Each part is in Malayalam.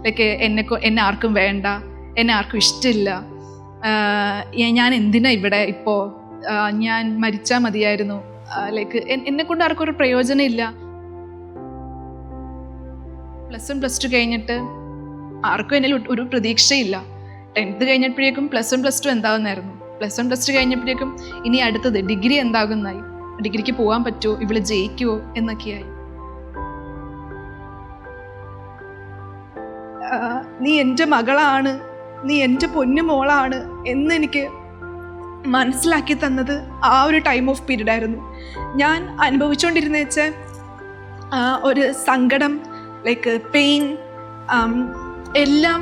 ലൈക്ക് എന്നെ ആർക്കും വേണ്ട, എന്നെ ആർക്കും ഇഷ്ടമില്ല, ഞാൻ എന്തിനാ ഇവിടെ ഇപ്പോൾ, ഞാൻ മരിച്ചാൽ മതിയായിരുന്നു, ലൈക്ക് എന്നെ കൊണ്ട് ആർക്കും ഒരു പ്രയോജനം ഇല്ല. +1 +2 കഴിഞ്ഞിട്ട് ആർക്കും എന്നിൽ ഒരു പ്രതീക്ഷയില്ല. 10th കഴിഞ്ഞപ്പോഴേക്കും +1 +2 എന്താകുന്നായിരുന്നു. +1 +2 കഴിഞ്ഞപ്പോഴേക്കും ഇനി അടുത്തത് ഡിഗ്രി എന്താകുന്നായി, ഡിഗ്രിക്ക് പോകാൻ പറ്റുമോ, ഇവള് ജയിക്കുമോ എന്നൊക്കെയായി. നീ എൻ്റെ മകളാണ്, നീ എൻ്റെ പൊന്നു മോളാണ് എന്നെനിക്ക് മനസ്സിലാക്കി തന്നത് ആ ഒരു ടൈം ഓഫ് പീരീഡ് ആയിരുന്നു. ഞാൻ അനുഭവിച്ചുകൊണ്ടിരുന്ന വെച്ചാൽ ഒരു സങ്കടം, ലൈക്ക് പെയിൻ, എല്ലാം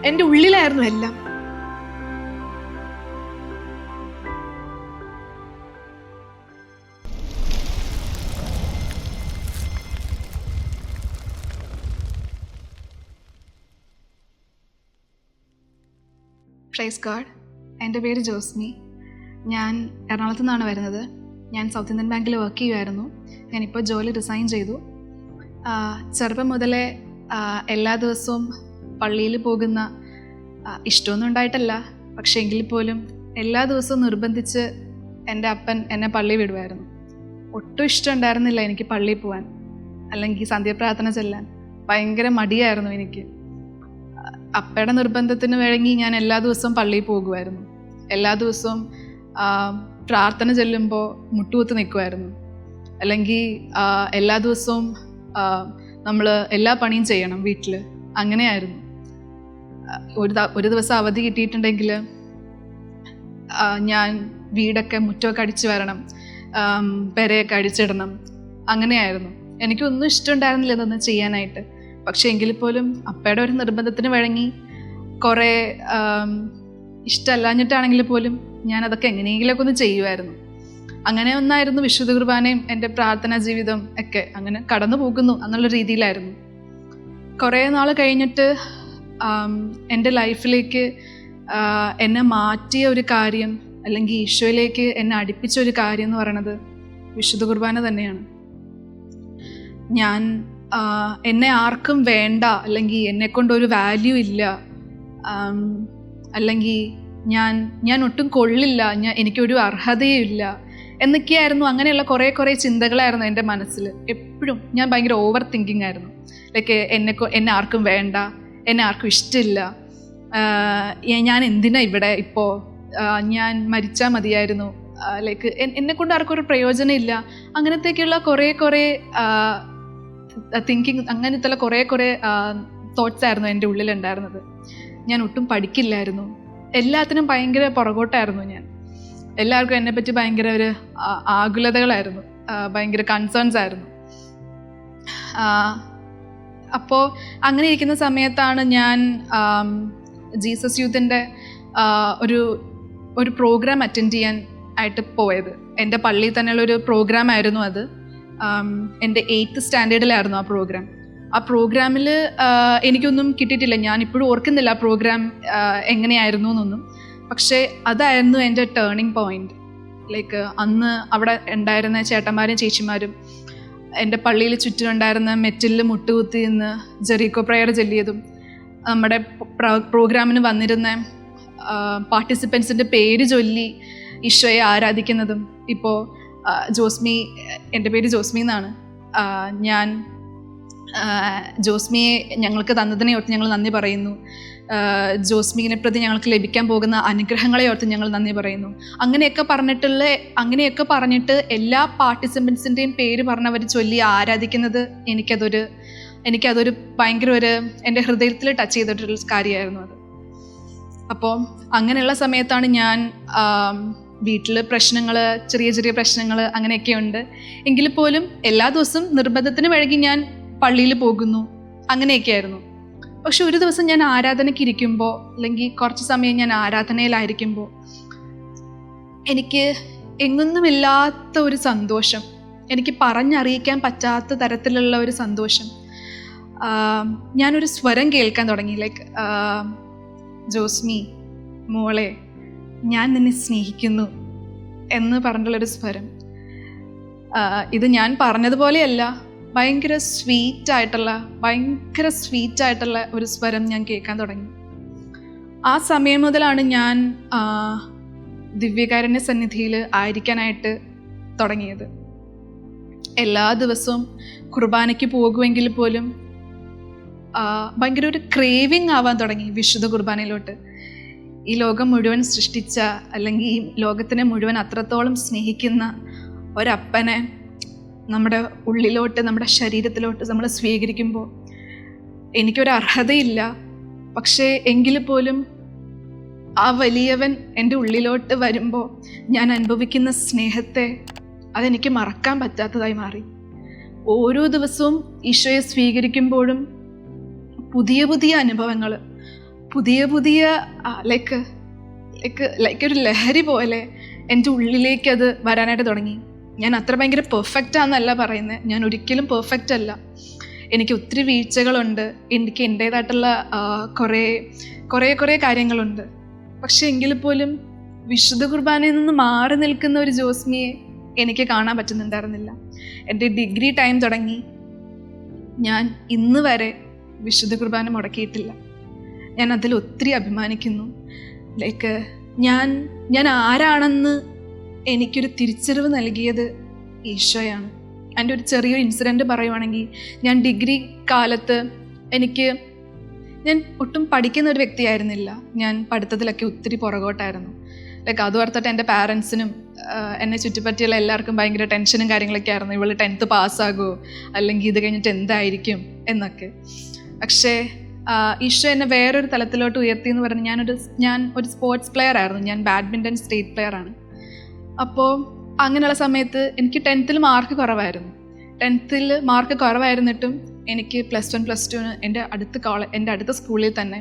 എൻ്റെ ഉള്ളിലായിരുന്നു എല്ലാം. Praise God. എൻ്റെ പേര് ജോസ്മി. ഞാൻ എറണാകുളത്തു നിന്നാണ് വരുന്നത്. ഞാൻ സൗത്ത് ഇന്ത്യൻ ബാങ്കിൽ വർക്ക് ചെയ്യുമായിരുന്നു. ഞാനിപ്പോൾ ജോലി റിസൈൻ ചെയ്തു. ചെറുപ്പം മുതലേ എല്ലാ ദിവസവും പള്ളിയിൽ പോകുന്ന ഇഷ്ടമൊന്നും ഉണ്ടായിട്ടല്ല, പക്ഷേ എങ്കിൽ പോലും എല്ലാ ദിവസവും നിർബന്ധിച്ച് എൻ്റെ അപ്പൻ എന്നെ പള്ളി വിടുമായിരുന്നു. ഒട്ടും ഇഷ്ടം ഉണ്ടായിരുന്നില്ല എനിക്ക് പള്ളിയിൽ പോകാൻ, അല്ലെങ്കിൽ സന്ധ്യാപ്രാർത്ഥന ചെല്ലാൻ. ഭയങ്കര മടിയായിരുന്നു എനിക്ക്. അപ്പയുടെ നിർബന്ധത്തിന് വഴങ്ങി ഞാൻ എല്ലാ ദിവസവും പള്ളിയിൽ പോകുമായിരുന്നു. എല്ലാ ദിവസവും പ്രാർത്ഥന ചെല്ലുമ്പോൾ മുട്ടുകുത്ത് നിൽക്കുമായിരുന്നു. അല്ലെങ്കിൽ എല്ലാ ദിവസവും നമ്മൾ എല്ലാ പണിയും ചെയ്യണം വീട്ടിൽ. അങ്ങനെയായിരുന്നു. ഒരു ദിവസം അവധി കിട്ടിയിട്ടുണ്ടെങ്കിൽ ഞാൻ വീടൊക്കെ മുറ്റമൊക്കെ അടിച്ചു വരണം, പെരയൊക്കെ അടിച്ചിടണം. അങ്ങനെയായിരുന്നു. എനിക്കൊന്നും ഇഷ്ടമുണ്ടായിരുന്നില്ല ഇതൊന്നും ചെയ്യാനായിട്ട്. പക്ഷെ എങ്കിൽ പോലും അപ്പയുടെ ഒരു നിർബന്ധത്തിന് വഴങ്ങി കുറേ ഇഷ്ടമല്ലാഞ്ഞിട്ടാണെങ്കിൽ പോലും ഞാൻ അതൊക്കെ എങ്ങനെയെങ്കിലുമൊക്കെ ഒന്ന് ചെയ്യുമായിരുന്നു. അങ്ങനെ ഒന്നായിരുന്നു വിശുദ്ധ കുർബാനയും എൻ്റെ പ്രാർത്ഥനാ ജീവിതം ഒക്കെ. അങ്ങനെ കടന്നു പോകുന്നു എന്നുള്ള രീതിയിലായിരുന്നു. കുറേ നാൾ കഴിഞ്ഞിട്ട് എൻ്റെ ലൈഫിലേക്ക് എന്നെ മാറ്റിയ ഒരു കാര്യം, അല്ലെങ്കിൽ ഈശോയിലേക്ക് എന്നെ അടുപ്പിച്ച ഒരു കാര്യം എന്ന് പറയുന്നത് വിശുദ്ധ കുർബാന തന്നെയാണ്. എന്നെ ആർക്കും വേണ്ട, അല്ലെങ്കിൽ എന്നെക്കൊണ്ടൊരു വാല്യൂ ഇല്ല, അല്ലെങ്കിൽ ഞാൻ ഒട്ടും കൊള്ളില്ല, എനിക്കൊരു അർഹതയും ഇല്ല എന്നൊക്കെയായിരുന്നു. അങ്ങനെയുള്ള കുറേ ചിന്തകളായിരുന്നു എൻ്റെ മനസ്സിൽ എപ്പോഴും. ഞാൻ ഭയങ്കര ഓവർ തിങ്കിങ് ആയിരുന്നു. ലൈക്ക് എന്നെ ആർക്കും വേണ്ട, എന്നെ ആർക്കും ഇഷ്ടമില്ല, ഞാൻ എന്തിനാ ഇവിടെ ഇപ്പോൾ, ഞാൻ മരിച്ചാൽ മതിയായിരുന്നു, ലൈക്ക് എന്നെക്കൊണ്ട് ആർക്കും ഒരു പ്രയോജനം ഇല്ല. അങ്ങനത്തെയൊക്കെയുള്ള കുറേ തിങ്കിങ്, അങ്ങനത്തെ കുറേ തോട്ട്സ് ആയിരുന്നു എൻ്റെ ഉള്ളിലുണ്ടായിരുന്നത്. ഞാൻ ഒട്ടും പഠിക്കില്ലായിരുന്നു. എല്ലാത്തിനും ഭയങ്കര പുറകോട്ടായിരുന്നു ഞാൻ. എല്ലാവർക്കും എന്നെപ്പറ്റി ഭയങ്കര ഒരു ആകുലതകളായിരുന്നു, ഭയങ്കര കൺസേൺസ് ആയിരുന്നു. അപ്പോൾ അങ്ങനെ ഇരിക്കുന്ന സമയത്താണ് ഞാൻ ജീസസ് യൂത്തിൻ്റെ ഒരു പ്രോഗ്രാം അറ്റൻഡ് ചെയ്യാൻ ആയിട്ട് പോയത്. എൻ്റെ പള്ളിയിൽ തന്നെയുള്ളൊരു പ്രോഗ്രാം ആയിരുന്നു അത്. എൻ്റെ 8th സ്റ്റാൻഡേർഡിലായിരുന്നു ആ പ്രോഗ്രാം. ആ പ്രോഗ്രാമിൽ എനിക്കൊന്നും കിട്ടിയിട്ടില്ല. ഞാൻ ഇപ്പോഴും ഓർക്കുന്നില്ല ആ പ്രോഗ്രാം എങ്ങനെയായിരുന്നു എന്നൊന്നും. പക്ഷേ അതായിരുന്നു എൻ്റെ ടേണിംഗ് പോയിന്റ്. ലൈക്ക് അന്ന് അവിടെ ഉണ്ടായിരുന്ന ചേട്ടന്മാരും ചേച്ചിമാരും എൻ്റെ പള്ളിയിൽ ചുറ്റുമുണ്ടായിരുന്ന മെറ്റിൽ മുട്ടുകുത്തി നിന്ന് ജെറീക്കോ പ്രയർ ചൊല്ലിയതും, നമ്മുടെ പ്രോഗ്രാമിന് വന്നിരുന്ന പാർട്ടിസിപ്പൻസിൻ്റെ പേര് ചൊല്ലി ഈശോയെ ആരാധിക്കുന്നതും. ഇപ്പോൾ ജോസ്മി, എൻ്റെ പേര് ജോസ്മി എന്നാണ്. ഞാൻ ജോസ്മിയെ ഞങ്ങൾക്ക് തന്നതിനെ ഓർത്ത് ഞങ്ങൾ നന്ദി പറയുന്നു. ജോസ്മിനെ പ്രതി ഞങ്ങൾക്ക് ലഭിക്കാൻ പോകുന്ന അനുഗ്രഹങ്ങളെ ഓർത്ത് ഞങ്ങൾ നന്ദി പറയുന്നു. അങ്ങനെയൊക്കെ പറഞ്ഞിട്ട് എല്ലാ പാർട്ടിസിപ്പൻസിൻ്റെയും പേര് പറഞ്ഞവർ ചൊല്ലി ആരാധിക്കുന്നത് എനിക്കതൊരു ഭയങ്കര എൻ്റെ ഹൃദയത്തിൽ ടച്ച് ചെയ്തിട്ടുള്ള കാര്യമായിരുന്നു അത്. അപ്പോൾ അങ്ങനെയുള്ള സമയത്താണ് ഞാൻ വീട്ടിൽ പ്രശ്നങ്ങൾ, ചെറിയ പ്രശ്നങ്ങൾ അങ്ങനെയൊക്കെ ഉണ്ട്. എങ്കിൽ പോലും എല്ലാ ദിവസവും നിർബന്ധത്തിന് വഴങ്ങി ഞാൻ പള്ളിയിൽ പോകുന്നു. അങ്ങനെയൊക്കെയായിരുന്നു. പക്ഷെ ഒരു ദിവസം ഞാൻ ആരാധനയ്ക്ക് ഇരിക്കുമ്പോൾ, അല്ലെങ്കിൽ കുറച്ച് സമയം ഞാൻ ആരാധനയിലായിരിക്കുമ്പോൾ എനിക്ക് എങ്ങൊന്നുമില്ലാത്ത ഒരു സന്തോഷം, എനിക്ക് പറഞ്ഞറിയിക്കാൻ പറ്റാത്ത തരത്തിലുള്ള ഒരു സന്തോഷം. ഞാനൊരു സ്വരം കേൾക്കാൻ തുടങ്ങി. ലൈക്ക്, ജോസ്മി മോളെ, ഞാൻ നിന്നെ സ്നേഹിക്കുന്നു എന്ന് പറഞ്ഞിട്ടുള്ളൊരു സ്വരം. ഇത് ഞാൻ പറഞ്ഞതുപോലെയല്ല, ഭയങ്കര സ്വീറ്റായിട്ടുള്ള ഒരു സ്വരം ഞാൻ കേൾക്കാൻ തുടങ്ങി. ആ സമയം മുതലാണ് ഞാൻ ദിവ്യകാരുണ്യ സന്നിധിയിൽ ആയിരിക്കാനായിട്ട് തുടങ്ങിയത്. എല്ലാ ദിവസവും കുർബാനയ്ക്ക് പോകുമെങ്കിൽ പോലും ഭയങ്കര ഒരു ക്രേവിങ് ആവാൻ തുടങ്ങി വിശുദ്ധ കുർബാനയിലോട്ട്. ഈ ലോകം മുഴുവൻ സൃഷ്ടിച്ച, അല്ലെങ്കിൽ ഈ ലോകത്തിനെ മുഴുവൻ അത്രത്തോളം സ്നേഹിക്കുന്ന ഒരപ്പനെ നമ്മുടെ ഉള്ളിലോട്ട്, നമ്മുടെ ശരീരത്തിലോട്ട് നമ്മൾ സ്വീകരിക്കുമ്പോൾ എനിക്കൊരു അർഹതയില്ല. പക്ഷേ എങ്കിൽ പോലും ആ വലിയവൻ എൻ്റെ ഉള്ളിലോട്ട് വരുമ്പോൾ ഞാൻ അനുഭവിക്കുന്ന സ്നേഹത്തെ അതെനിക്ക് മറക്കാൻ പറ്റാത്തതായി മാറി. ഓരോ ദിവസവും ഈശോയെ സ്വീകരിക്കുമ്പോഴും പുതിയ അനുഭവങ്ങൾ, പുതിയ ലൈക്ക് ഒരു ലഹരി പോലെ എൻ്റെ ഉള്ളിലേക്ക് അത് വരാനായിട്ട് തുടങ്ങി. ഞാൻ അത്ര ഭയങ്കര പെർഫെക്റ്റാന്നല്ല പറയുന്നത്, ഞാൻ ഒരിക്കലും പെർഫെക്റ്റ് അല്ല. എനിക്ക് ഒത്തിരി വീഴ്ചകളുണ്ട്, എനിക്ക് എൻ്റേതായിട്ടുള്ള കുറേ കാര്യങ്ങളുണ്ട്. പക്ഷെ എങ്കിൽ പോലും വിശുദ്ധ കുർബാനയിൽ നിന്ന് മാറി നിൽക്കുന്ന ഒരു ജോസ്മിയെ എനിക്ക് കാണാൻ പറ്റുന്നുണ്ടായിരുന്നില്ല. എൻ്റെ ഡിഗ്രി ടൈം തുടങ്ങി ഞാൻ ഇന്ന് വരെ വിശുദ്ധ കുർബാന മുടക്കിയിട്ടില്ല. ഞാൻ അതിൽ ഒത്തിരി അഭിമാനിക്കുന്നു. ലൈക്ക് ഞാൻ ആരാണെന്ന് എനിക്കൊരു തിരിച്ചറിവ് നൽകിയത് ഈശോയാണ്. എൻ്റെ ഒരു ചെറിയൊരു ഇൻസിഡൻറ്റ് പറയുവാണെങ്കിൽ, ഞാൻ ഡിഗ്രി കാലത്ത് ഞാൻ ഒട്ടും പഠിക്കുന്ന ഒരു വ്യക്തിയായിരുന്നില്ല. ഞാൻ പഠിത്തത്തിലൊക്കെ ഒത്തിരി പുറകോട്ടായിരുന്നു. ലൈക്ക് അത് ഓർത്തിട്ട് എൻ്റെ പാരൻസിനും എന്നെ ചുറ്റിപ്പറ്റിയുള്ള എല്ലാവർക്കും ഭയങ്കര ടെൻഷനും കാര്യങ്ങളൊക്കെ ആയിരുന്നു. ഇവൾ 10th പാസ്സാകുമോ, അല്ലെങ്കിൽ ഇത് കഴിഞ്ഞിട്ട് എന്തായിരിക്കും എന്നൊക്കെ. പക്ഷേ ഈശോ എന്നെ വേറൊരു തലത്തിലോട്ട് ഉയർത്തി എന്ന് പറഞ്ഞ് ഞാൻ ഒരു സ്പോർട്സ് പ്ലെയർ ആയിരുന്നു. ഞാൻ ബാഡ്മിൻ്റൺ സ്റ്റേറ്റ് പ്ലെയർ ആണ്. അപ്പോൾ അങ്ങനെയുള്ള സമയത്ത് എനിക്ക് 10th മാർക്ക് കുറവായിരുന്നു. 10th മാർക്ക് കുറവായിരുന്നിട്ടും എനിക്ക് +1 +2 എൻ്റെ അടുത്ത സ്കൂളിൽ തന്നെ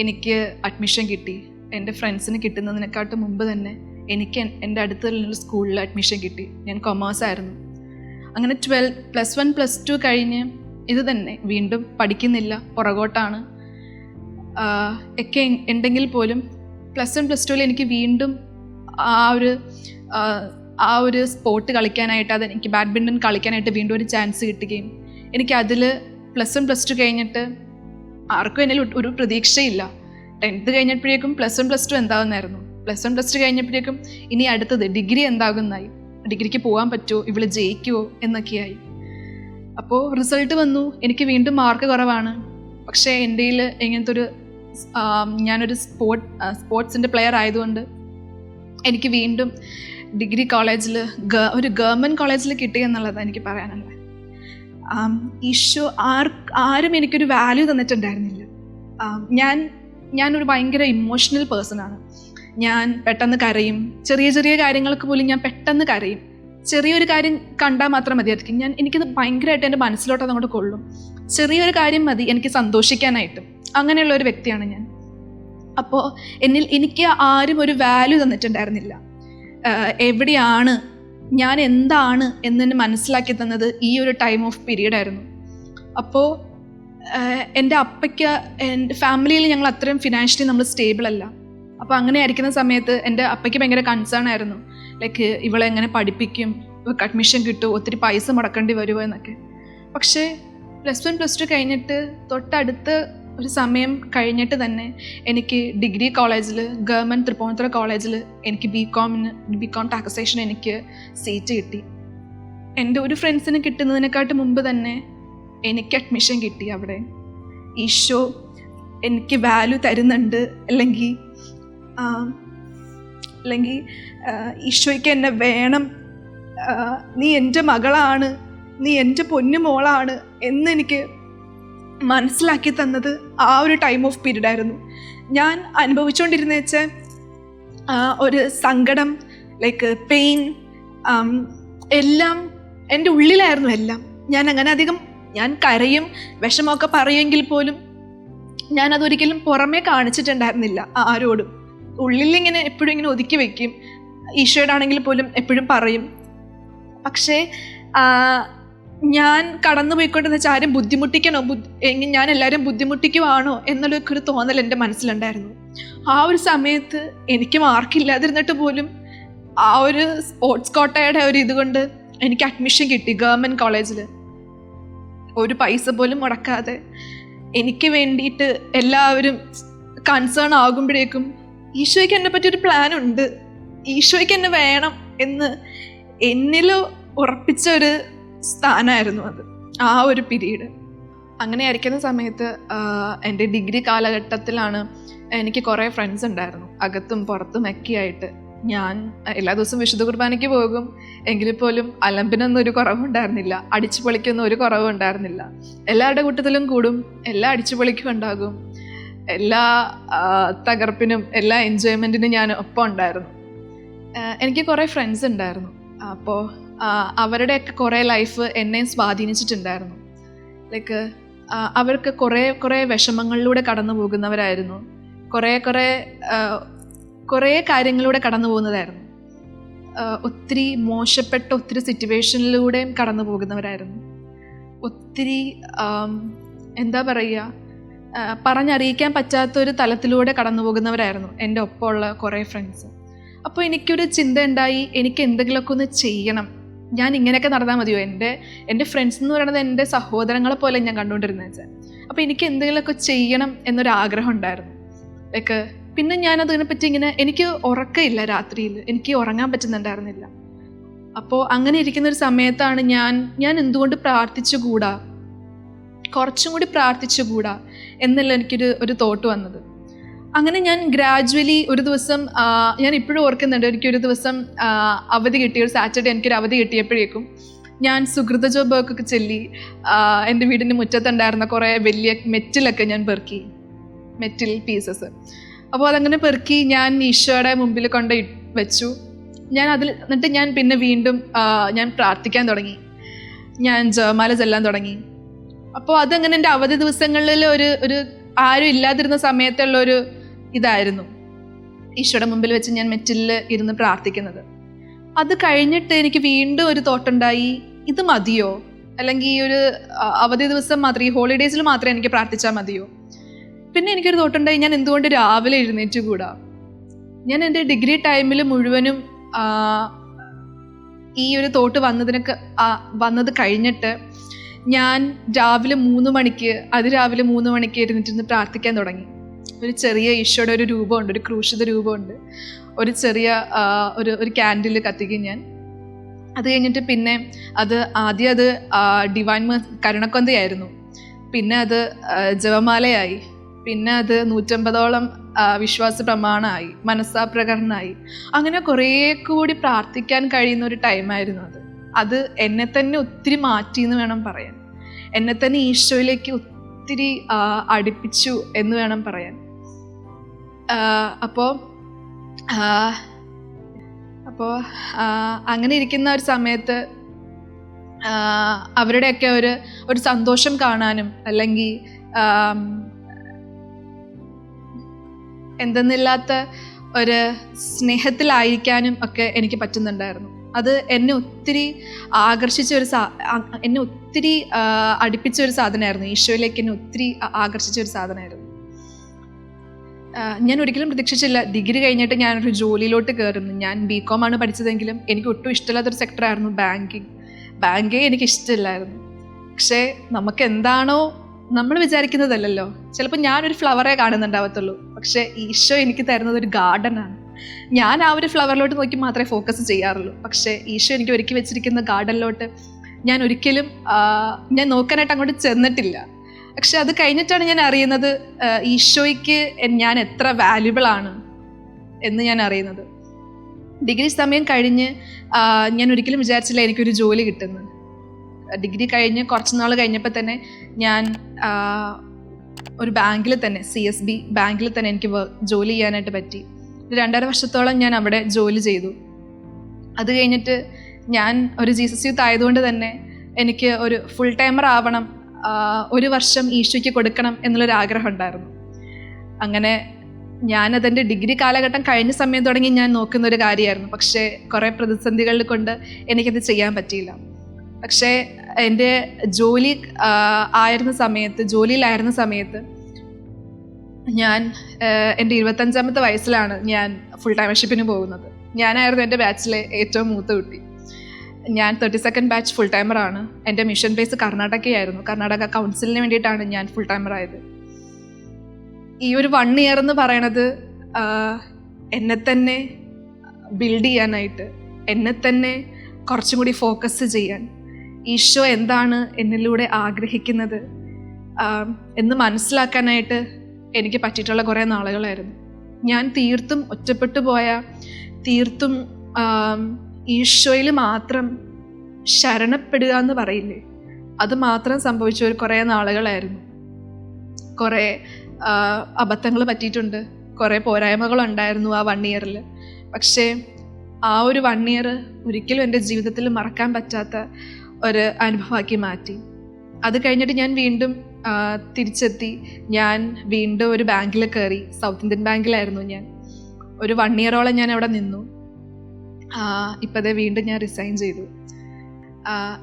എനിക്ക് അഡ്മിഷൻ കിട്ടി. എൻ്റെ ഫ്രണ്ട്സിന് കിട്ടുന്നതിനെക്കാട്ടും മുമ്പ് തന്നെ എനിക്ക് എൻ്റെ അടുത്തുള്ള സ്കൂളിൽ അഡ്മിഷൻ കിട്ടി. ഞാൻ കൊമേഴ്സ് ആയിരുന്നു. അങ്ങനെ +1 +2 കഴിഞ്ഞ് ഇത് തന്നെ വീണ്ടും പഠിക്കുന്നില്ല, പുറകോട്ടാണ് ഒക്കെ ഉണ്ടെങ്കിൽ പോലും +1 +2 എനിക്ക് വീണ്ടും ആ ഒരു സ്പോർട്ട് കളിക്കാനായിട്ട്, എനിക്ക് ബാഡ്മിൻ്റൺ കളിക്കാനായിട്ട് വീണ്ടും ഒരു ചാൻസ് കിട്ടുകയും എനിക്കതിൽ +1 +2 കഴിഞ്ഞിട്ട് ആർക്കും എന്നിൽ ഒരു പ്രതീക്ഷയില്ല. 10th കഴിഞ്ഞപ്പോഴേക്കും +1 +2 എന്താകുന്നായിരുന്നു. +1 +2 കഴിഞ്ഞപ്പോഴേക്കും ഇനി അടുത്തത് ഡിഗ്രി എന്താകുന്നായി. ഡിഗ്രിക്ക് പോകാൻ പറ്റുമോ, ഇവള് ജയിക്കുമോ എന്നൊക്കെയായി. അപ്പോൾ റിസൾട്ട് വന്നു, എനിക്ക് വീണ്ടും മാർക്ക് കുറവാണ്. പക്ഷേ എൻ്റെ ഇങ്ങനത്തെ ഞാനൊരു സ്പോർട്സിൻ്റെ പ്ലെയർ ആയതുകൊണ്ട് എനിക്ക് വീണ്ടും ഡിഗ്രി കോളേജിൽ ഒരു ഗവൺമെൻറ് കോളേജിൽ കിട്ടി എന്നുള്ളതാണ് എനിക്ക് പറയാനുള്ളത്. ഈശോ ആരും എനിക്കൊരു വാല്യൂ തന്നിട്ടുണ്ടായിരുന്നില്ല. ഞാനൊരു ഭയങ്കര ഇമോഷണൽ പേഴ്സണാണ്. ഞാൻ പെട്ടെന്ന് കരയും. ചെറിയ കാര്യങ്ങൾക്ക് പോലും ഞാൻ പെട്ടെന്ന് കരയും. ചെറിയൊരു കാര്യം കണ്ടാൽ മാത്രം മതിയായിരിക്കും. എനിക്കത് ഭയങ്കരമായിട്ട് എൻ്റെ മനസ്സിലോട്ട് അങ്ങോട്ട് കൊള്ളും. ചെറിയൊരു കാര്യം മതി എനിക്ക് സന്തോഷിക്കാനായിട്ടും. അങ്ങനെയുള്ള ഒരു വ്യക്തിയാണ് ഞാൻ. അപ്പോൾ എനിക്ക് ആരും ഒരു വാല്യൂ തന്നിട്ടുണ്ടായിരുന്നില്ല. എവിടെയാണ് ഞാൻ, എന്താണ് എന്നെ മനസ്സിലാക്കി തന്നത് ഈ ഒരു ടൈം ഓഫ് പീരീഡ് ആയിരുന്നു. അപ്പോൾ എൻ്റെ അപ്പയ്ക്ക്, എൻ്റെ ഫാമിലിയിൽ ഞങ്ങൾ അത്രയും ഫിനാൻഷ്യലി നമ്മൾ സ്റ്റേബിൾ അല്ല. അപ്പോൾ അങ്ങനെ ആയിരിക്കുന്ന സമയത്ത് എൻ്റെ അപ്പയ്ക്ക് ഭയങ്കര കൺസേൺ ആയിരുന്നു. ലൈക്ക് ഇവളെ എങ്ങനെ പഠിപ്പിക്കും, ഇവൾക്ക് അഡ്മിഷൻ കിട്ടുമോ, ഒത്തിരി പൈസ മുടക്കേണ്ടി വരുമോ എന്നൊക്കെ. പക്ഷേ +1 +2 കഴിഞ്ഞിട്ട് തൊട്ടടുത്ത ഒരു സമയം കഴിഞ്ഞിട്ട് തന്നെ എനിക്ക് ഡിഗ്രി കോളേജിൽ, ഗവൺമെൻറ് തൃപ്പൂണിത്തുറ കോളേജിൽ എനിക്ക് ബികോം ടാക്സേഷൻ എനിക്ക് സീറ്റ് കിട്ടി. എൻ്റെ ഒരു ഫ്രണ്ട്സിന് കിട്ടുന്നതിനെക്കാട്ടും മുമ്പ് തന്നെ എനിക്ക് അഡ്മിഷൻ കിട്ടി. അവിടെ ഈശോ എനിക്ക് വാല്യൂ തരുന്നുണ്ട്, അല്ലെങ്കിൽ ഈശോയ്ക്ക് എന്നെ വേണം, നീ എൻ്റെ മകളാണ്, നീ എൻ്റെ പൊന്നു മോളാണ് എന്നെനിക്ക് മനസ്സിലാക്കി തന്നത് ആ ഒരു ടൈം ഓഫ് പീരീഡ് ആയിരുന്നു. ഞാൻ അനുഭവിച്ചുകൊണ്ടിരുന്ന വെച്ചാൽ ഒരു സങ്കടം, ലൈക്ക് പെയിൻ, എല്ലാം എൻ്റെ ഉള്ളിലായിരുന്നു. എല്ലാം ഞാൻ കരയും, വിഷമമൊക്കെ പറയുമെങ്കിൽ പോലും ഞാനതൊരിക്കലും പുറമേ കാണിച്ചിട്ടുണ്ടായിരുന്നില്ല ആരോടും. ഉള്ളിലിങ്ങനെ എപ്പോഴും ഇങ്ങനെ ഒതുക്കി വയ്ക്കും. ഈശോയോടാണെങ്കിൽ പോലും എപ്പോഴും പറയും. പക്ഷേ ഞാൻ കടന്നു പോയിക്കൊണ്ടെന്ന് വെച്ചാൽ ആരും ബുദ്ധിമുട്ടിക്കണോ, ഞാൻ എല്ലാവരും ബുദ്ധിമുട്ടിക്കുവാണോ എന്നുള്ളൊരു തോന്നൽ എൻ്റെ മനസ്സിലുണ്ടായിരുന്നു. ആ ഒരു സമയത്ത് എനിക്ക് മാർക്കില്ലാതിരുന്നിട്ട് പോലും ആ ഒരു സ്പോർട്സ് കോട്ടയുടെ ഒരു ഇതുകൊണ്ട് എനിക്ക് അഡ്മിഷൻ കിട്ടി ഗവൺമെൻറ് കോളേജിൽ. ഒരു പൈസ പോലും മുടക്കാതെ എനിക്ക് വേണ്ടിയിട്ട് എല്ലാവരും കൺസേൺ ആകുമ്പോഴേക്കും ഈശോയ്ക്ക് എന്നെ പറ്റിയൊരു പ്ലാൻ ഉണ്ട്, ഈശോയ്ക്ക് എന്നെ വേണം എന്ന് എന്നിൽ ഉറപ്പിച്ച ഒരു സ്ഥാനമായിരുന്നു അത്, ആ ഒരു പീരീഡ്. അങ്ങനെ ആയിരിക്കുന്ന സമയത്ത് എൻ്റെ ഡിഗ്രി കാലഘട്ടത്തിലാണ് എനിക്ക് കുറേ ഫ്രണ്ട്സ് ഉണ്ടായിരുന്നു, അകത്തും പുറത്തും ഒക്കെ ആയിട്ട്. ഞാൻ എല്ലാ ദിവസവും വിശുദ്ധ കുർബാനയ്ക്ക് പോകും, എങ്കിൽ പോലും അലമ്പിനൊന്നും ഒരു കുറവുണ്ടായിരുന്നില്ല, അടിച്ചു പൊളിക്കൊന്നും ഒരു കുറവും ഉണ്ടായിരുന്നില്ല. എല്ലാവരുടെ കൂട്ടത്തിലും കൂടും, എല്ലാ അടിച്ചു പൊളിക്കും ഉണ്ടാകും, എല്ലാ തകർപ്പിനും എല്ലാ എൻജോയ്മെൻറ്റിനും ഞാൻ ഒപ്പം ഉണ്ടായിരുന്നു. എനിക്ക് കുറേ ഫ്രണ്ട്സ് ഉണ്ടായിരുന്നു. അപ്പോൾ അവരുടെയൊക്കെ കുറേ ലൈഫ് എന്നെ സ്വാധീനിച്ചിട്ടുണ്ടായിരുന്നു. ലൈക്ക് അവർക്ക് കുറേ വിഷമങ്ങളിലൂടെ കടന്നു പോകുന്നവരായിരുന്നു, കുറേ കാര്യങ്ങളിലൂടെ കടന്നു പോകുന്നതായിരുന്നു, ഒത്തിരി മോശപ്പെട്ട ഒത്തിരി സിറ്റുവേഷനിലൂടെയും കടന്നു പോകുന്നവരായിരുന്നു, ഒത്തിരി എന്താ പറയുക, പറഞ്ഞറിയിക്കാൻ പറ്റാത്തൊരു തലത്തിലൂടെ കടന്നു പോകുന്നവരായിരുന്നു എൻ്റെ ഒപ്പമുള്ള കുറേ ഫ്രണ്ട്സ്. അപ്പോൾ എനിക്കൊരു ചിന്ത ഉണ്ടായി, എനിക്ക് എന്തെങ്കിലുമൊക്കെ ഒന്ന് ചെയ്യണം, ഞാൻ ഇങ്ങനെയൊക്കെ നടന്നാൽ മതിയോ? എൻ്റെ ഫ്രണ്ട്സ് എന്ന് പറയുന്നത് എൻ്റെ സഹോദരങ്ങളെ പോലെ ഞാൻ കണ്ടുകൊണ്ടിരുന്നത് വെച്ചാൽ. അപ്പോൾ എനിക്ക് എന്തെങ്കിലുമൊക്കെ ചെയ്യണം എന്നൊരാഗ്രഹം ഉണ്ടായിരുന്നു. ലൈക്ക് പിന്നെ ഞാനതിനെപ്പറ്റി എനിക്ക് ഉറക്കമില്ല, രാത്രിയിൽ എനിക്ക് ഉറങ്ങാൻ പറ്റുന്നുണ്ടായിരുന്നില്ല. അപ്പോൾ അങ്ങനെ ഇരിക്കുന്നൊരു സമയത്താണ് ഞാൻ എന്തുകൊണ്ട് പ്രാർത്ഥിച്ചുകൂടാ, കുറച്ചും കൂടി പ്രാർത്ഥിച്ചുകൂടാ എന്നുള്ള എനിക്കൊരു തോട്ട് വന്നത്. അങ്ങനെ ഞാൻ ഗ്രാജുവലി ഒരു ദിവസം, ഞാൻ ഇപ്പോഴും ഓർക്കുന്നുണ്ട്, എനിക്കൊരു ദിവസം അവധി കിട്ടി, ഒരു സാറ്റർഡേ എനിക്കൊരു അവധി കിട്ടിയപ്പോഴേക്കും ഞാൻ സുഹൃത ജോബൊക്കെ ചൊല്ലി എൻ്റെ വീടിൻ്റെ മുറ്റത്തുണ്ടായിരുന്ന കുറേ വലിയ മെറ്റിലൊക്കെ ഞാൻ പെറുക്കി, മെറ്റിൽ പീസസ്. അപ്പോൾ അതങ്ങനെ പെറുക്കി ഞാൻ ഈശോയുടെ മുമ്പിൽ കൊണ്ട് വെച്ചു. എന്നിട്ട് ഞാൻ പിന്നെ വീണ്ടും ഞാൻ പ്രാർത്ഥിക്കാൻ തുടങ്ങി, ഞാൻ ജപമാല ചൊല്ലാൻ തുടങ്ങി. അപ്പോൾ അതങ്ങനെ എൻ്റെ അവധി ദിവസങ്ങളിൽ ഒരു ആരും ഇല്ലാതിരുന്ന സമയത്തുള്ളൊരു ഇതായിരുന്നു, ഈശോയുടെ മുമ്പിൽ വെച്ച് ഞാൻ മെറ്റിലിൽ ഇരുന്ന് പ്രാർത്ഥിക്കുന്നത്. അത് കഴിഞ്ഞിട്ട് എനിക്ക് വീണ്ടും ഒരു തോട്ടുണ്ടായി, ഇത് മതിയോ? അല്ലെങ്കിൽ ഈ ഒരു അവധി ദിവസം മാത്രം, ഈ ഹോളിഡേയ്സിൽ മാത്രമേ എനിക്ക് പ്രാർത്ഥിച്ചാൽ മതിയോ? പിന്നെ എനിക്കൊരു തോട്ടുണ്ടായി, ഞാൻ എന്തുകൊണ്ട് രാവിലെ എഴുന്നേറ്റ് കൂടാ? ഞാൻ എൻ്റെ ഡിഗ്രി ടൈമിൽ മുഴുവനും ഈ ഒരു തോട്ട് വന്നത് കഴിഞ്ഞിട്ട് ഞാൻ രാവിലെ 3 മണിക്ക് അതിരാവിലെ 3 മണിക്ക് എഴുന്നേറ്റിരുന്ന് പ്രാർത്ഥിക്കാൻ തുടങ്ങി. ഒരു ചെറിയ ഈശോയുടെ ഒരു രൂപമുണ്ട്, ഒരു ക്രൂശിത രൂപമുണ്ട്, ഒരു ചെറിയ ഒരു ക്യാൻഡിൽ കത്തിക്കും ഞാൻ. അത് കഴിഞ്ഞിട്ട് പിന്നെ ആദ്യം അത് ഡിവൈൻ കരുണക്കൊന്തയായിരുന്നു, പിന്നെ അത് ജപമാലയായി, പിന്നെ അത് 150ഓളം വിശ്വാസ പ്രമാണമായി, മനസ്സാപ്രകരണമായി. അങ്ങനെ കുറേ കൂടി പ്രാർത്ഥിക്കാൻ കഴിയുന്ന ഒരു ടൈമായിരുന്നു അത് എന്നെ തന്നെ ഒത്തിരി മാറ്റി എന്ന് വേണം പറയാൻ, എന്നെ തന്നെ ഈശോയിലേക്ക് ഒത്തിരി അടുപ്പിച്ചു എന്ന് വേണം പറയാൻ. അപ്പോൾ അങ്ങനെ ഇരിക്കുന്ന ഒരു സമയത്ത് അവരുടെയൊക്കെ ഒരു സന്തോഷം കാണാനും അല്ലെങ്കിൽ എന്തെന്നില്ലാത്ത ഒരു സ്നേഹത്തിലായിരിക്കാനും ഒക്കെ എനിക്ക് പറ്റുന്നുണ്ടായിരുന്നു. അത് എന്നെ ഒത്തിരി എന്നെ ഒത്തിരി അടുപ്പിച്ച ഒരു സാധനമായിരുന്നു, ഈശോയിലേക്ക് എന്നെ ഒത്തിരി ആകർഷിച്ച ഒരു സാധനമായിരുന്നു. ഞാൻ ഒരിക്കലും പ്രതീക്ഷിച്ചില്ല ഡിഗ്രി കഴിഞ്ഞിട്ട് ഞാനൊരു ജോലിയിലോട്ട് കയറുന്നു. ഞാൻ BCom ആണ് പഠിച്ചതെങ്കിലും എനിക്ക് ഒട്ടും ഇഷ്ടമില്ലാത്തൊരു സെക്ടറായിരുന്നു ബാങ്കിങ് എനിക്ക് ഇഷ്ടമില്ലായിരുന്നു. പക്ഷേ നമുക്ക് എന്താണോ നമ്മൾ വിചാരിക്കുന്നതല്ലല്ലോ. ചിലപ്പോൾ ഞാനൊരു ഫ്ലവറേ കാണുന്നുണ്ടാവത്തുള്ളൂ, പക്ഷേ ഈശോ എനിക്ക് തരുന്നത് ഒരു ഗാർഡനാണ്. ഞാൻ ആ ഒരു ഫ്ലവറിലോട്ട് നോക്കി മാത്രമേ ഫോക്കസ് ചെയ്യാറുള്ളൂ, പക്ഷേ ഈശോ എനിക്ക് ഒരുക്കി വെച്ചിരിക്കുന്ന ഗാർഡനിലോട്ട് ഞാൻ ഒരിക്കലും ഞാൻ നോക്കാനായിട്ട് അങ്ങോട്ട് ചെന്നിട്ടില്ല. പക്ഷെ അത് കഴിഞ്ഞിട്ടാണ് ഞാൻ അറിയുന്നത് ഈശോയ്ക്ക് ഞാൻ എത്ര വാല്യുബിൾ ആണ് എന്ന് ഞാൻ അറിയുന്നത്. ഡിഗ്രി സമയം കഴിഞ്ഞ് ഞാൻ ഒരിക്കലും വിചാരിച്ചില്ല എനിക്കൊരു ജോലി കിട്ടുന്നു. ഡിഗ്രി കഴിഞ്ഞ് കുറച്ച് നാൾ കഴിഞ്ഞപ്പോൾ തന്നെ ഞാൻ ഒരു ബാങ്കിൽ തന്നെ, CSB ബാങ്കിൽ തന്നെ എനിക്ക് ജോലി ചെയ്യാനായിട്ട് പറ്റി. 2.5 വർഷത്തോളം ഞാൻ അവിടെ ജോലി ചെയ്തു. അത് കഴിഞ്ഞിട്ട് ഞാൻ ഒരു ജീസസ് യൂത്ത് ആയതുകൊണ്ട് തന്നെ എനിക്ക് ഒരു ഫുൾ ടൈമർ ആവണം, 1 വർഷം ഈശോയ്ക്ക് കൊടുക്കണം എന്നുള്ളൊരാഗ്രഹം ഉണ്ടായിരുന്നു. അങ്ങനെ ഞാനതെൻ്റെ ഡിഗ്രി കാലഘട്ടം കഴിഞ്ഞ സമയം തുടങ്ങി ഞാൻ നോക്കുന്നൊരു കാര്യമായിരുന്നു. പക്ഷേ കുറേ പ്രതിസന്ധികളിൽ കൊണ്ട് എനിക്കത് ചെയ്യാൻ പറ്റിയില്ല. പക്ഷേ എൻ്റെ ജോലിയിലായിരുന്ന സമയത്ത് ഞാൻ എൻ്റെ 25ാമത്തെ വയസ്സിലാണ് ഞാൻ ഫുൾ ടൈമർഷിപ്പിന് പോകുന്നത്. ഞാനായിരുന്നു എൻ്റെ ബാച്ചിലെ ഏറ്റവും മൂത്ത കുട്ടി. ഞാൻ 32nd ബാച്ച് ഫുൾ ടൈമറാണ്. എൻ്റെ മിഷൻ ബേസ് കർണാടകയായിരുന്നു. കർണാടക കൗൺസിലിന് വേണ്ടിയിട്ടാണ് ഞാൻ ഫുൾ ടൈമറായത്. ഈ ഒരു 1 ഇയർ എന്ന് പറയണത് എന്നെ തന്നെ ബിൽഡ് ചെയ്യാനായിട്ട്, എന്നെ തന്നെ കുറച്ചും കൂടി ഫോക്കസ് ചെയ്യാൻ, ഈശോ എന്താണ് എന്നിലൂടെ ആഗ്രഹിക്കുന്നത് എന്ന് മനസ്സിലാക്കാനായിട്ട് എനിക്ക് പറ്റിയിട്ടുള്ള കുറേ നാളുകളായിരുന്നു. ഞാൻ തീർത്തും ഒറ്റപ്പെട്ടു പോയ, തീർത്തും ഈശോയിൽ മാത്രം ശരണപ്പെടുക എന്ന് പറയില്ലേ, അത് മാത്രം സംഭവിച്ച ഒരു കുറേ നാളുകളായിരുന്നു. കുറേ അബദ്ധങ്ങൾ പറ്റിയിട്ടുണ്ട്, കുറേ പോരായ്മകളുണ്ടായിരുന്നു ആ 1 ഇയറിൽ. പക്ഷേ ആ ഒരു 1 ഇയർ ഒരിക്കലും എൻ്റെ ജീവിതത്തിൽ മറക്കാൻ പറ്റാത്ത ഒരു അനുഭവമാക്കി മാറ്റി. അത് കഴിഞ്ഞിട്ട് ഞാൻ വീണ്ടും തിരിച്ചെത്തി. ഞാൻ വീണ്ടും ഒരു ബാങ്കിൽ കയറി. സൗത്ത് ഇന്ത്യൻ ബാങ്കിലായിരുന്നു ഞാൻ. ഒരു 1 ഇയറോളം ഞാൻ അവിടെ നിന്നു. ഇപ്പോഴേ വീണ്ടും ഞാൻ റിസൈൻ ചെയ്തു.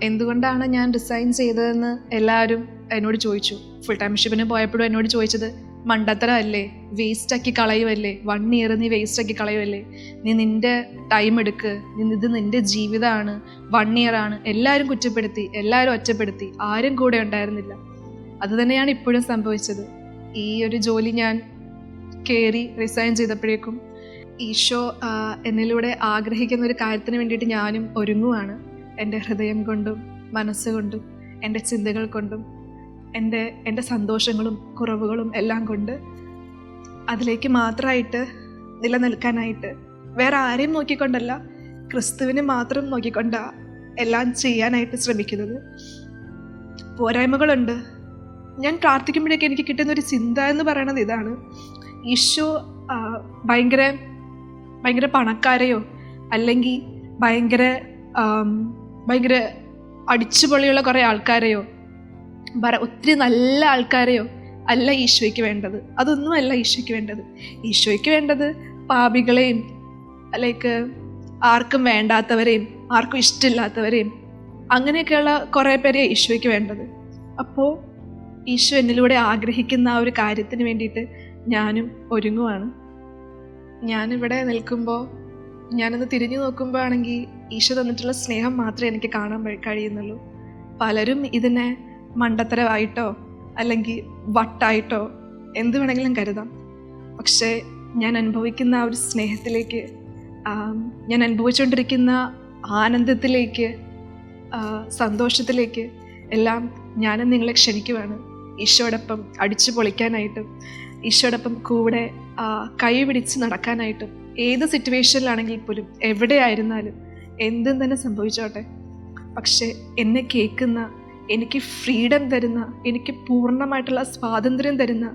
എന്തുകൊണ്ടാണ് ഞാൻ റിസൈൻ ചെയ്തതെന്ന് എല്ലാവരും എന്നോട് ചോദിച്ചു. ഫുൾ ടൈംഷിപ്പിന് പോയപ്പോഴും എന്നോട് ചോദിച്ചത്, മണ്ടത്തരമല്ലേ, വേസ്റ്റാക്കി കളയുമല്ലേ, 1 ഇയർ നീ വേസ്റ്റാക്കി കളയുമല്ലേ, നീ നിൻ്റെ ടൈം എടുക്ക്, ഇത് നിൻ്റെ ജീവിതമാണ്, 1 ഇയറാണ്. എല്ലാവരും കുറ്റപ്പെടുത്തി, എല്ലാവരും ഒറ്റപ്പെടുത്തി, ആരും കൂടെ ഉണ്ടായിരുന്നില്ല. അത് തന്നെയാണ് ഇപ്പോഴും സംഭവിച്ചത്. ഈ ഒരു ജോലി ഞാൻ കയറി റിസൈൻ ചെയ്തപ്പോഴേക്കും ഈശോ എന്നിലൂടെ ആഗ്രഹിക്കുന്ന ഒരു കാര്യത്തിന് വേണ്ടിയിട്ട് ഞാനും ഒരുങ്ങുവാണ്. എൻ്റെ ഹൃദയം കൊണ്ടും മനസ്സുകൊണ്ടും എൻ്റെ ചിന്തകൾ കൊണ്ടും എൻ്റെ സന്തോഷങ്ങളും കുറവുകളും എല്ലാം കൊണ്ട് അതിലേക്ക് മാത്രമായിട്ട് നിലനിൽക്കാനായിട്ട്, വേറെ ആരെയും നോക്കിക്കൊണ്ടല്ല, ക്രിസ്തുവിനെ മാത്രം നോക്കിക്കൊണ്ടാണ് എല്ലാം ചെയ്യാനായിട്ട് ശ്രമിക്കുന്നത്. പോരായ്മകളുണ്ട്. ഞാൻ പ്രാർത്ഥിക്കുമ്പോഴേക്ക് എനിക്ക് കിട്ടുന്ന ഒരു ചിന്ത എന്ന് പറയുന്നത് ഇതാണ്: ഈശോ ഭയങ്കര ഭയങ്കര പണക്കാരെയോ അല്ലെങ്കിൽ ഭയങ്കര ഭയങ്കര അടിച്ചുപൊളിയുള്ള കുറേ ആൾക്കാരെയോ ഒത്തിരി നല്ല ആൾക്കാരെയോ അല്ല ഈശോയ്ക്ക് വേണ്ടത്. അതൊന്നും അല്ല ഈശോയ്ക്ക് വേണ്ടത്. ഈശോയ്ക്ക് വേണ്ടത് പാപികളെയും ലൈക്ക് ആർക്കും വേണ്ടാത്തവരെയും ആർക്കും ഇഷ്ടമില്ലാത്തവരെയും അങ്ങനെയൊക്കെയുള്ള കുറേ പേരെ ഈശോയ്ക്ക് വേണ്ടത്. അപ്പോൾ ഈശോ എന്നിലൂടെ ആഗ്രഹിക്കുന്ന ആ ഒരു കാര്യത്തിന് വേണ്ടിയിട്ട് ഞാനും ഒരുങ്ങുവാണ്. ഞാനിവിടെ നിൽക്കുമ്പോൾ, ഞാനൊന്ന് തിരിഞ്ഞു നോക്കുമ്പോൾ ആണെങ്കിൽ ഈശോ തന്നിട്ടുള്ള സ്നേഹം മാത്രമേ എനിക്ക് കാണാൻ കഴിയുന്നുള്ളൂ. പലരും ഇതിനെ മണ്ടത്തരമായിട്ടോ അല്ലെങ്കിൽ വട്ടായിട്ടോ എന്ത് വേണമെങ്കിലും കരുതാം. പക്ഷേ ഞാൻ അനുഭവിക്കുന്ന ആ ഒരു സ്നേഹത്തിലേക്ക്, ഞാൻ അനുഭവിച്ചുകൊണ്ടിരിക്കുന്ന ആനന്ദത്തിലേക്ക്, സന്തോഷത്തിലേക്ക് എല്ലാം ഞാനും നിങ്ങളെ ക്ഷണിക്കുവാണ്. ഈശോടൊപ്പം അടിച്ചു പൊളിക്കാനായിട്ടും ഈശോടൊപ്പം കൂടെ കൈ പിടിച്ച് നടക്കാനായിട്ടും, ഏത് സിറ്റുവേഷനിലാണെങ്കിൽ പോലും, എവിടെയായിരുന്നാലും, എന്തും തന്നെ സംഭവിച്ചോട്ടെ. പക്ഷെ എന്നെ കേൾക്കുന്ന, എനിക്ക് ഫ്രീഡം തരുന്ന, എനിക്ക് പൂർണ്ണമായിട്ടുള്ള സ്വാതന്ത്ര്യം തരുന്ന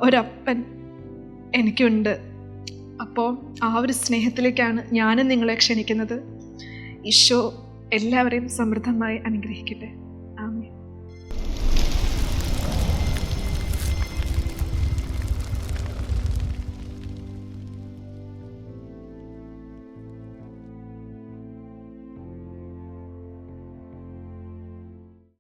ഒരപ്പൻ എനിക്കുണ്ട്. അപ്പോൾ ആ ഒരു സ്നേഹത്തിലേക്കാണ് ഞാനും നിങ്ങളെ ക്ഷണിക്കുന്നത്. ഈശോ എല്ലാവരെയും സമൃദ്ധമായി അനുഗ്രഹിക്കട്ടെ. ആമേൻ.